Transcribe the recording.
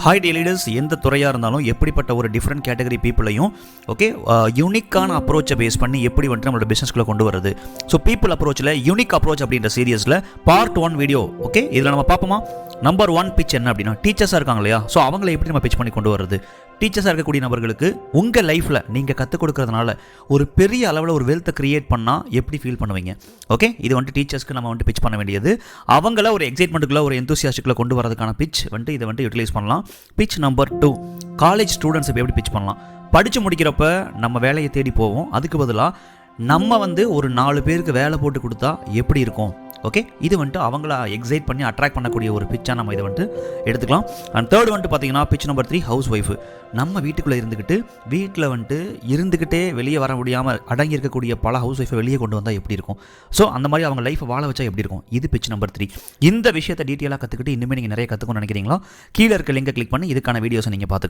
Hi டே leaders, எந்த துறையாக இருந்தாலும் எப்படிப்பட்ட ஒரு டிஃப்ரெண்ட் கேட்டகரி பீப்புளையும் யூனிக்கான அப்ரோச்சை பேஸ் பண்ணி எப்படி வந்துட்டு நம்மளோட பிஸ்னஸ்க்குள்ளே கொண்டு வருது. ஸோ பீப்புள் அப்ரோச்சில் யூனிக் அப்ரோச் அப்படின்ற சீரியஸில் பார்ட் 1 வீடியோ இதில் நம்ம பார்ப்போமா. நம்பர் 1 பிச் என்ன அப்படின்னா, டீச்சர்ஸாக இருக்காங்க இல்லையா, ஸோ அவங்கள எப்படி நம்ம பிச் பண்ணி கொண்டு வருது. டீச்சர்ஸாக இருக்கக்கூடிய நபர்களுக்கு உங்கள் லைஃப்பில் நீங்கள் கற்றுக் கொடுக்கறதுனால ஒரு பெரிய அளவில் ஒரு வெல்த்தை கிரியேட் பண்ணால் எப்படி ஃபீல் பண்ணுவீங்க. இது வந்துட்டு டீச்சர்ஸ்க்கு நம்ம வந்துட்டு பிச் பண்ண வேண்டியது. அவங்கள ஒரு எக்ஸைட்மெண்ட்டுக்குள்ள ஒரு எந்தூசியாஸ்டிக்கில் கொண்டு வரதுக்கான பிச் வந்துட்டு இதை வந்துட்டு யூட்டிலைஸ் பண்ணலாம். பிச் நம்பர் 2, காலேஜ் ஸ்டூடெண்ட்ஸ் எப்படி பிச் பண்ணலாம். படித்து முடிக்கிறப்ப நம்ம வேலையை தேடி போவோம், அதுக்கு பதிலாக நம்ம ஒரு 4 பேருக்கு வேலை போட்டு கொடுத்தா எப்படி இருக்கும். இது வந்துட்டு அவங்கள எக்ஸைட் பண்ணி அட்ராக்ட் பண்ணக்கூடிய ஒரு பிச்சாக நம்ம இதை வந்துட்டு எடுத்துக்கலாம். அண்ட் தேர்ட் வந்துட்டு பார்த்தீங்கன்னா பிச் நம்பர் 3, ஹவுஸ் ஒய்ஃபு. நம்ம வீட்டுக்குள்ளே வீட்டில் இருந்துக்கிட்டே வெளியே வர முடியாமல் அடங்கி இருக்கக்கூடிய பல ஹவுஸ் ஒய்ஃபை வெளியே கொண்டு வந்தால் எப்படி இருக்கும். ஸோ அந்த மாதிரி அவங்க லைஃப்பை வாழ வச்சா எப்படி இருக்கும். இது பிச் நம்பர் 3. இந்த விஷயத்தை டீட்டெயிலாக கற்றுக்கிட்டு இன்னுமே நீங்கள் நிறைய கற்றுக்கணும்னு நினைக்கிறீங்களா, கீழே இருக்க லிங்கை கிளிக் பண்ணி இதுக்கான வீடியோஸை நீங்கள் பார்த்துக்கலாம்.